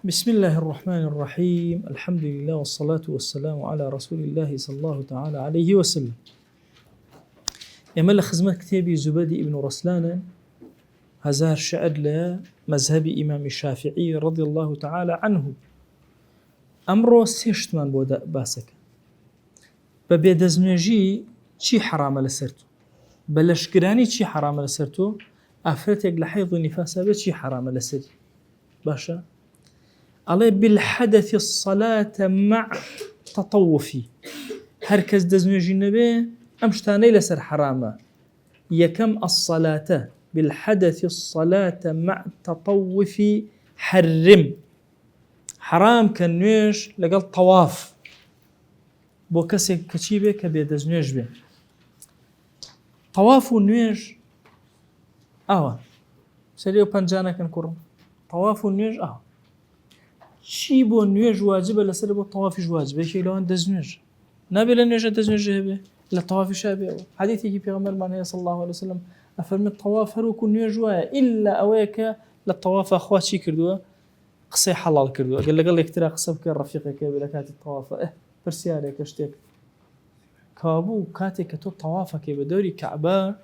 بسم الله الرحمن الرحيم. الحمد لله والصلاة والسلام على رسول الله صلى الله تعالى عليه وسلم. يمل خزمة كتابي زبدي ابن رسلان هزار شعر لمذهب إمام الشافعي رضي الله تعالى عنه. أمره سيشتمان بودا باسك ببيدزمجي چی حرام لسرتو بلشگرانی چی حرام لسرتو أفرتك لحيض نفاسا بچی حرام لسري باشا علي بالحدث الصلاة مع تطوفي هركز دزمجي النبي أمشتاني لسر حرامة يكم الصلاة بالحدث الصلاة مع تطوفي حرم حرام كنويش لقال طواف بو كسي كتشيبه كبيد نويش به طواف نويش سريو بنجانا كنكرم طواف نويش شي بو نويج واجبه لسر بو طواف واجبه شي لو دز نويج نبي لنويج دز نويج هبه لا طواف شابه حديث يجي پیغمبر معناه صلى الله عليه وسلم افرم الطواف هروك نويج الا اويك للطواف اخواتي كردوا قصي حلال كردوا قال لك ترى قصبك رفيقك بلكات الطواف برسيارك اشتك كابو كاتك تو طوافك بدوري كعبه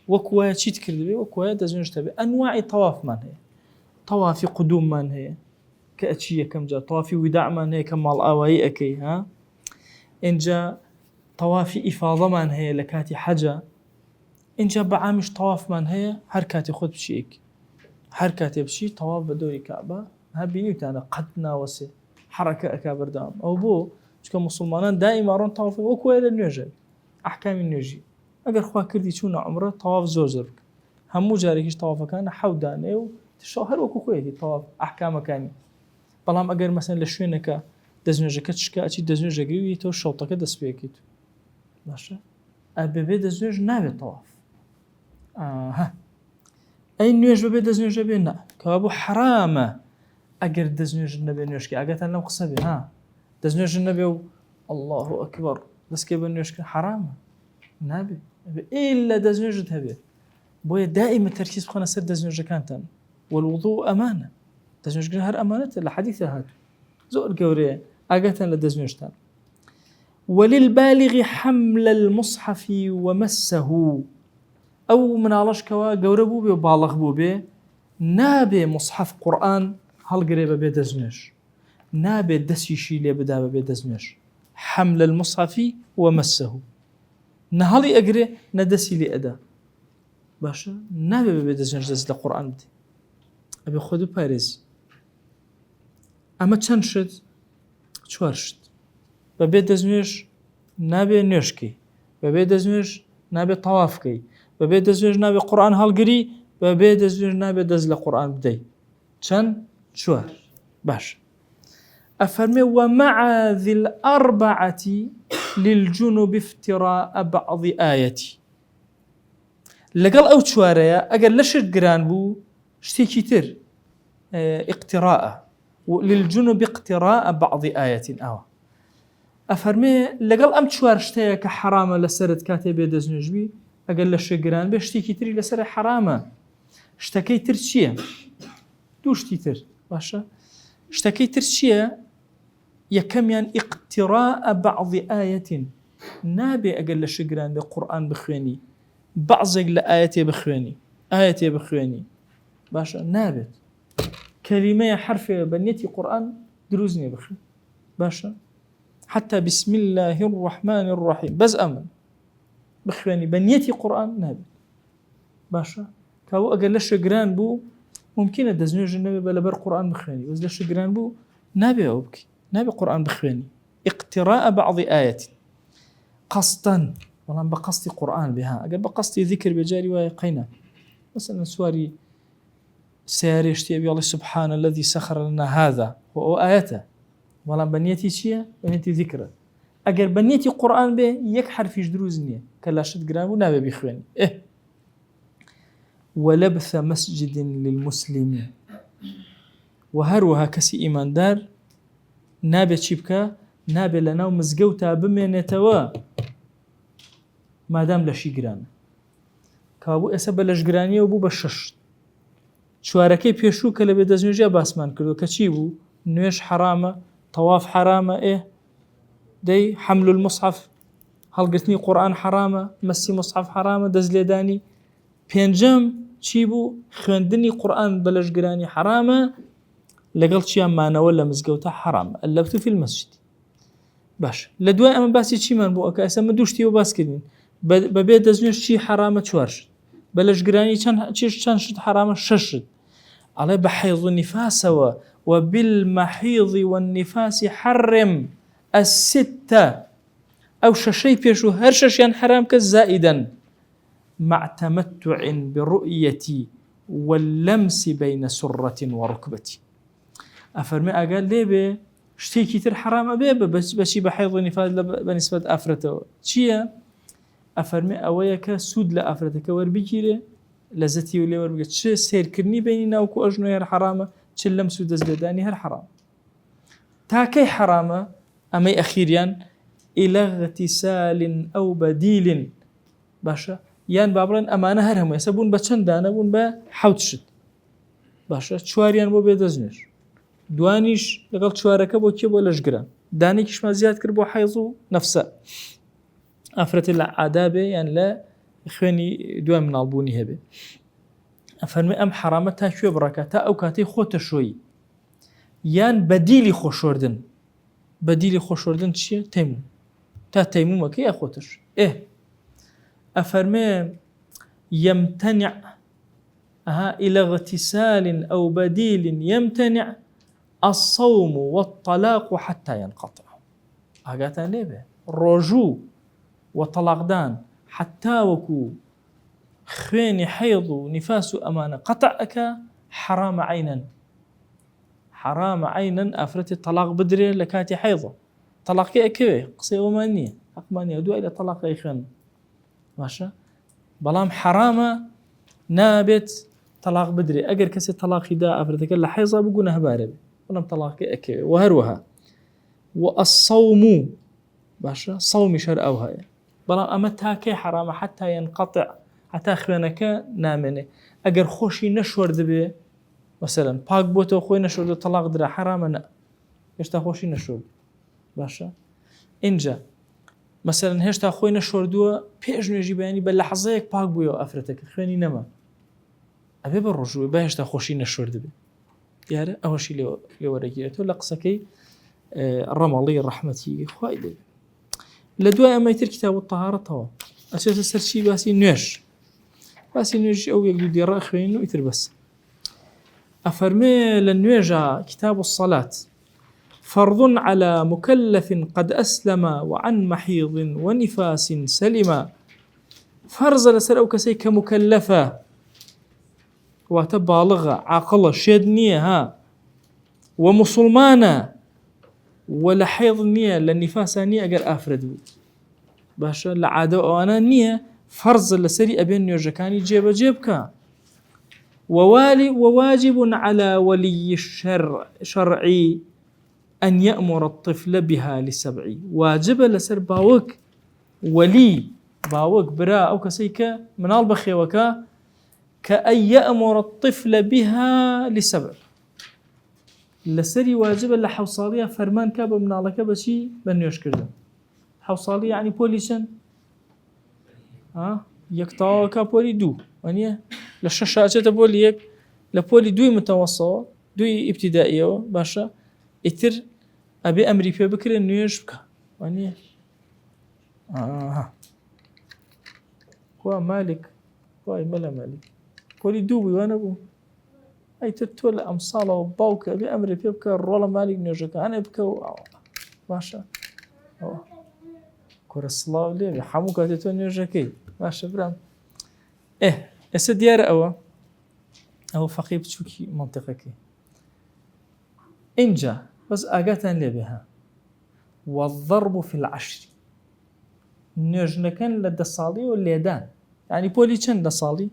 وكوا شي تكردبي وكوا دز نويج تبي انواع طواف من هي طواف قدوم من هي كأشياء كم جاء طوافي وداع من هي كم مال آوائي أكي ها إن جاء طوافي إفاضة من هي لكاتي حاجة إن جاء بعامش طواف من هي حركاتي خود بشيك حركاتي بشي طواف بدوري كعبة هبيني وتانا قدنا وسي حركة أكابر دام أو بو شكا مسلمان دائما رون طوافي وكويل النيوجي أحكام النيوجي أقر خوا كردي شونا عمره طواف زوزرك همو جاريكيش طوافة كان حوداني وتشاهر وكو خويتي طواف أحكام كاني بەڵام ئەگەر مەسەن لە شوێنەکە دەستنوێژەکە چکە ئەچی دەستنوێژەگری تۆ شەوتەکە دەست پێکەیت باشە بەبێ دەستنوێژ نابێت تەواف ئەی نوێژ بەبێ دەستنوێژە بێ نا کەوا بۆ حرامە ئەگەر دەستنوێژ نەبێ نوێژکە ئاگاتان لەم قسە بێ دەستنوێژ نەبێ و الله ئەکبەر دەستکێ بە نوێژکە حرامە نابێ ئیلا دەستنوێژت هەبێ بۆیە دائیمە تەرکیز بخۆنە سەر دەستنوێژەکانتان والوضوء أمانة دەستنوێژگرن هەر ئەمانەتە لە حەدیثە هاتوو زۆر گەورەیە ئاگاتان لە دەستنوێژتان وللبالغ حمل المصحف ومسه ئەو مناڵەش کەوا گەورە بوو بێ و باڵغ بوو بێ نابێ مصحف قورئان هەڵگرێ بەبێ دەستنوێژ نابێ دەستیشی لێ بدا بەبێ دەستنوێژ حمل المصحف ومسه نەهەڵی ئەگرێ نەدەستی لێ ئەدا باشە نابێ بەبێ دەستنوێژ دەست لە قورئان بدێ ئەبێ خۆت بپارێزی ئەمە چەند شت چوار شت بەبێ دەستنوێژ نابێ نوێژکەی بەبێ دەستنوێژ نابێ تەوافکەی بەبێ دەستنوێژ نابێ قورئان هەڵگری بەبێ دەستنوێژ نابێ دەست لە قورئان بدەی چەند چوار باش ئەفەرمێ ومع ذي الأربعة للجنوب افتراء بعض آية لەگەڵ ئەو چوارەیە ئەگەر لە شت گران بوو شتێکی تر اقتراء للجنوب اقتراء بعض آية أفرمي لقل أم چوار شتەیە کە حرامە لەسەرت کاتێ بێ دەستنوێژبی ئەگەر لە شێگران بێ شتێکی تری لەسەر حرامە شتەکەی تر چییە؟ دوو شتی تر باشە شتەکەی تر چییە؟ یەکەمیان اقتراء بعض آية نابێ ئەگەر لە شێگران بێ قورئان بخوێنی بعضێک لە ئاەتێ بخوێنی باشە نابێت كلمة حرف بنيتي قرآن دروزني بخي باشا حتى بسم الله الرحمن الرحيم بس أمن بخواني بنيتي قرآن نابي باشا كاو أقل لشجران بو ممكن دزنوج النبي بلا بر قرآن بخواني بس لشجران بو نابي أوبكي نابي قرآن بخواني اقتراء بعض آيات قصدا والله بقصدي قرآن بها أقل بقصدي ذكر بجاري ويقينا مثلا سواري سياريشتي أبي الله سبحانه الذي سخر لنا هذا هو آياته والله بنيتي شيء بنيتي ذكره أجر بنيتي قرآن به يك حرف يجدروزني كلا شد جرام ونابي بيخواني ولبث مسجد للمسلمين وهروها كسي إيمان دار نابي تشيبكا نابي لنا ومزقوتا بمينتوا ما دام لشي جران كابو أسبب لشجرانية وبو بشش چوارەکەی پێشوو کە لە بێ دەستنوێژیە باسمان کردو کە چی بوو؟ نوێژ حرامە، تەواف حرامە، دەی حەمل المصحف هەڵگرتنی قورئان حرامە، مەسی مصحف حرامە، دەست لێدانی. پێنجەم چی بوو؟ خوێندنی قورئان بە لەشگرانی حرامە، لەگەڵ چیان مانەوە لە مزگەوتە حرامە، ئەلەبتو فی المەسجد. باش لە دوای ئەمە باسی چیمان بوو؟ ئەکە ئێستا من دوو شتیەوە باس کردین. بەبێ دەستنوێژ چی حرامە؟ 4 شت. بە لەشگرانی چەند شت حرامە؟ 6 شت. ئەڵێ بە حەیض و نیفاسەوە وبالمحیض والنفاس حرم الستة أو ششي بيشو هر ششيان حرام كزائدا مع تمتع برؤيتي واللمس بين سرة وركبتي. أفرمي أقال ليه بي شتي كتير حرام أبي بس بشي بحيض ونفاذ بنسبة أفرته چيا؟ أفرمي أويك سود لأفرتك وربيكي لي لزتي ولي وربيكي چه سير كرني بيننا وكو أجنو هر حرامة چه لمس ودزلداني هر حرام تاكي حرامة أمي أخيريان إلى اغتسال أو بديل باشا يان بابران أمانة هرهم يسبون بچند دانا بون بحوت شد باشا چواريان بو بيدزنش دوانيش لقل چواركا بو كي بو لشگران دانيكش ما زياد كر بو حيضو نفسه أفرت العادابه يعني لا إخواني دوان من البوني هبه أفرمي أم حرامة تا شوي بركة تا أو كاتي خوت شوي يان بديلي خوشوردن بديلي خوشوردن چيه؟ تيمم تا تيمم كي أخوتش أفرمي يمتنع إلى اغتسال أو بديل يمتنع الصوم والطلاق حتى ينقطع أقاتا ليبه رجوع وطلاق دان حتى وكو خويني حيض ونفاس أمانة قطعك حرام عينا حرام عينا أفرت الطلاق بدري لكاتي حيضة طلاقي أكوي قصي ومانية أقمانية ودوا إلى طلاق إيخان ماشا بلام حرامة نابت طلاق بدري أجر كسي طلاقي دا أفرتك اللي حيضة بقولنا هبارب ولم طلاقي أكوي وهروها والصوم باشا صوم شرعوها بلام أما تاكي حرامة حتى ينقطع حتى خوانك نامنه أجر خوشي نشور دبي مثلا باق بوتو خوي نشور طلاق درا حرام نا هشتا خوشي نشور باشا انجا مثلا هشتا خوي نشور دو بيج نجي بياني بلحظيك باق بويو افرتك خواني نما ابي بالرجوع بهشتا خوشي نشور دبي يارا اول شي لو وريتو لقسكي الرملي الرحمتي خويد لدوا اما يتر كتاب الطهاره طوا اساس السرشي باسي نيش باسي نيش او يقدو دير اخوين يتر بس أفرمي للنواجع كتاب الصلاة فرض على مكلف قد أسلم وعن محيض ونفاس سلما فرض لسر أو كسي كمكلفة وتبالغة عاقلة شدنية ها ومسلمانة ولا حيض نية للنفاس نية أجر أفرد باشا لعادة وأنا نية فرض لسري أبين نواجكاني جيبك وواجب على ولي الشرع أن يأمر الطفل بها ل7 واجب لسر باوك ولي باوك برا أو كسيك منال بخيوكا كأن يأمر الطفل بها ل7 لسري واجب لحوصالية فرمان كابا منالك بشي بنيوش كردن حوصالية يعني بوليشن يكتاوكا بولي دو ونيه لشاشة بولي يك لبولي دوي متوسط دوي ابتدائية باشا اتر أبي أمري في بكر النيوش بك ونيه هو مالك هو ملا مالك بولي دوي وانا بو أي تتولى أمصالة وباوك أبي أمري في بك الرولا مالك نيوشك أنا بك باشا كور الصلاة ليه حموك هتتو نيوشكي باشا برام اسا ديار أو فقيه بتشوكي منطقك إنجا بس أقاتن لي بها والضرب في العشر نجنكن لدى الصالي والليدان يعني بولي چند صالي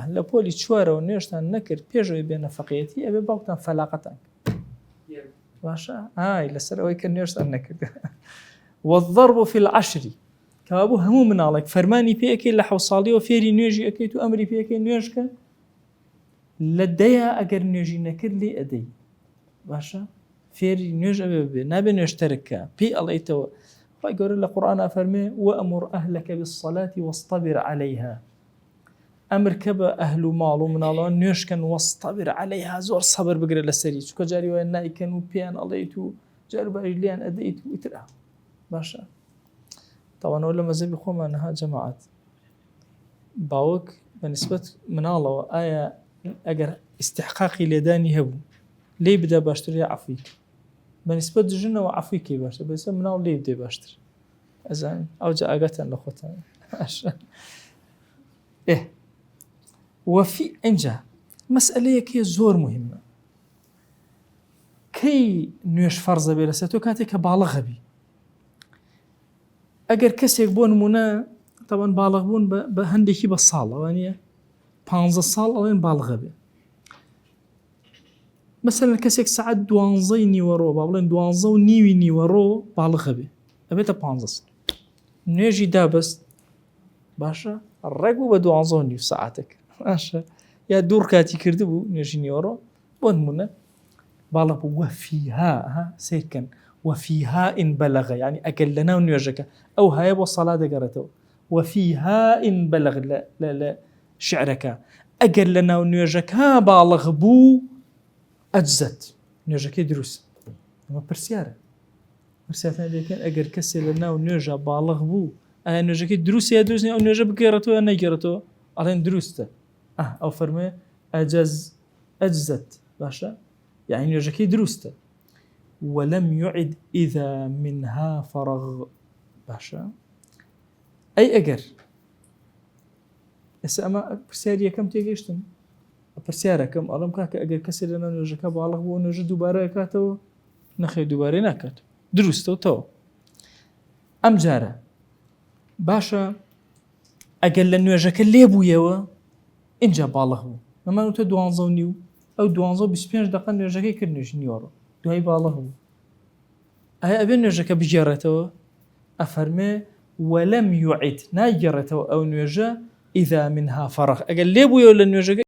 لبولي چوارة ونيشتان نكر بيجوي بين فقيتي أبي باوكتان فلاقتان باشا لسر أوي كان نيشتان نكر والضرب في العشر كابو همو من عليك فرماني بيكي لحو صالي وفيري نيجي أكيد وأمري بيكي نيجك لديا أجر نيجي نكر لي أدي باشا فيري نيج أبي نبي نشترك بي الله يتو فيقول القرآن أفرمي وأمر أهلك بالصلاة واصطبر عليها أمر كبا أهل مالو من الله نيش كان واصطبر عليها زور صبر بقرأ للسري شو كجاري وإننا كانوا بيان الله يتو جارب أجليان أديتو يترى باشا طبعا ولا مزيد بخوم أنها جماعات باوك بالنسبة من الله آية أجر استحقاقي لداني هبو ليه بدأ باشتري عفوي بالنسبة للجنة وعفوي كي باشتري بس من الله ليه بدأ باشتري أزين أو جاء أجتن لخوتها إيه وفي إنجا مسألة كي زور مهمة كي نيش فرض بلساتو كاتك بالغ بي أجر كسيك بون منا طبعا بالغ بون بهندكي بالصالة يعني 15 سال ألين بالغ بي مثلا كسيك ساعات دوانزي نيورو بابلين دوانزو نيوي نيورو بالغ بي أبيتا 15 سال نيجي دابس باشا الرقو بدوانزو نيو ساعتك باشا يا دور كاتي كردبو نيجي نيورو بون منا بالغ وفيها سيكن وفيها إن بلغ يعني أكلنا ونيوجك أو هاي والصلاة قرأته وفيها إن بلغ لا لا لا شعرك أكلنا ونيوجك ها بالغ بو أجزت نيوجك دروس ما برسيارة برسيارة لكن أجر كسر لنا ونيوجا بالغ بو أنا نيوجك دروس يا دروس أو نيوجا بقرأته أنا قرأته على دروسته أو فرمي أجزت باشا يعني نيوجك دروسته ولم يعد إذا منها فرغ باشا أي أجر إسا أما برسيارية كم تيجيشتن برسيارة كم ألم كاك أجر كسر لنا نيوجك بالغ بو نيوجا دوباره كاتو نخي دوباره نكاتو دروستو تو أم جارة باشا أجل لنيوجك الليبو يوا إنجا بالغ بو مما نوتا دوانزو نيو أو دوانزو بسبينج دقا نيوجك كرنيش نيورو دوهي بالغ بو أهي أبين نيوجك بجارته أفرمي ولم يعد ناجرته أو نيوجا إذا منها فرغ أجل ليبو يوا لنيوجك